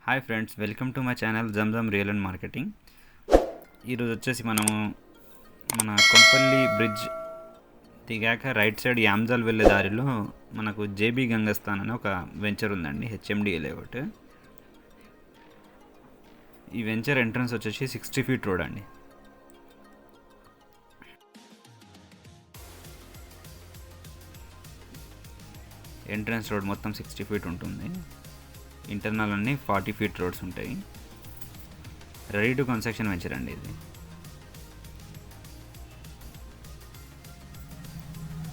Hi friends, welcome to my channel Zamzam real and marketing. ఈరోజు వచ్చేసి మనము మన కొంపల్లి బ్రిడ్జ్ దిగాక రైట్ సైడ్ యామ్జల్ వెళ్ళే దారిలో మనకు జేబీ గంగస్థాన్ అనే ఒక వెంచర్ ఉందండి, హెచ్ఎండి లేఅవుట్. ఈ వెంచర్ ఎంట్రన్స్ వచ్చేసి 60 feet రోడ్ అండి. ఎంట్రన్స్ రోడ్ మొత్తం 60 feet ఉంటుంది. ఇంటర్నల్ అన్నీ 40 feet రోడ్స్ ఉంటాయి. రెడీ టు కన్స్ట్రక్షన్ వెంచర్ అండి ఇది.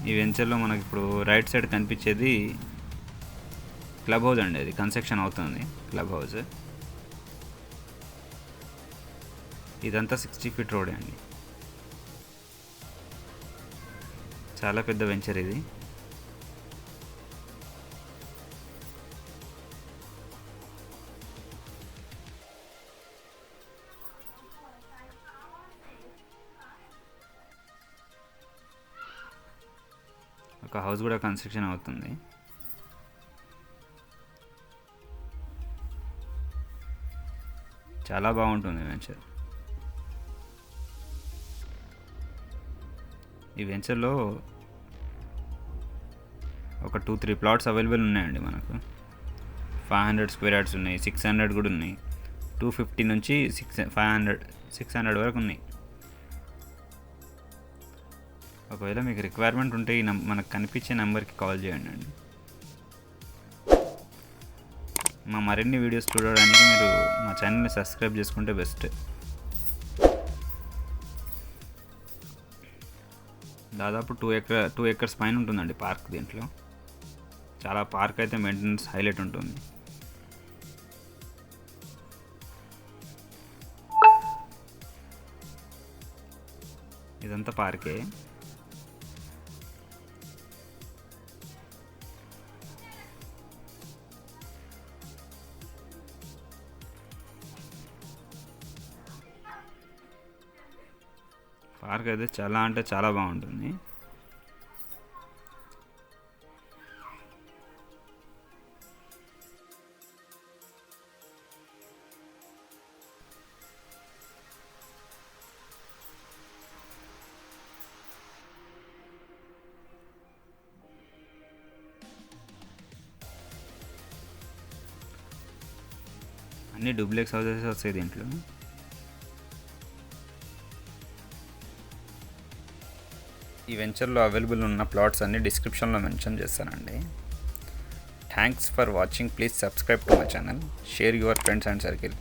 ఈ వెంచర్లో మనకి ఇప్పుడు రైట్ సైడ్ కనిపించేది క్లబ్ హౌస్ అండి. అది కన్స్ట్రక్షన్ అవుతుంది క్లబ్ హౌస్. ఇదంతా 60 feet రోడ్ అండి. చాలా పెద్ద వెంచర్ ఇది. ఒక హౌస్ కూడా కన్స్ట్రక్షన్ అవుతుంది. చాలా బాగుంటుంది వెంచర్. ఈ వెంచర్లో ఒక 2-3 ప్లాట్స్ అవైలబుల్ ఉన్నాయండి మనకు. 500 square yards ఉన్నాయి, 600 కూడా ఉన్నాయి, 250 నుంచి 600 వరకు ఉన్నాయి. ఒకవేళ మీకు రిక్వైర్మెంట్ ఉంటే ఈ మనకు కనిపించే నెంబర్కి కాల్ చేయండి అండి. మా మరిన్ని వీడియోస్ చూడడానికి మీరు మా ఛానల్ని సబ్స్క్రైబ్ చేసుకుంటే బెస్ట్. దాదాపు 2 acres పైన ఉంటుందండి పార్క్. దీంట్లో చాలా పార్క్ అయితే మెయింటెనెన్స్ హైలైట్ ఉంటుంది. ఇదంతా పార్కే. పార్క్ అయితే చాలా అంటే చాలా బాగుంటుంది. అన్ని డూప్లెక్స్ హౌసెస్ వస్తాయి దీంట్లో. ఈ వెంచర్లో అవైలబుల్ ఉన్న ప్లాట్స్ అన్ని డిస్క్రిప్షన్లో మెన్షన్ చేస్తానండి. Thanks for watching. Please subscribe to my channel. Share your friends and circle.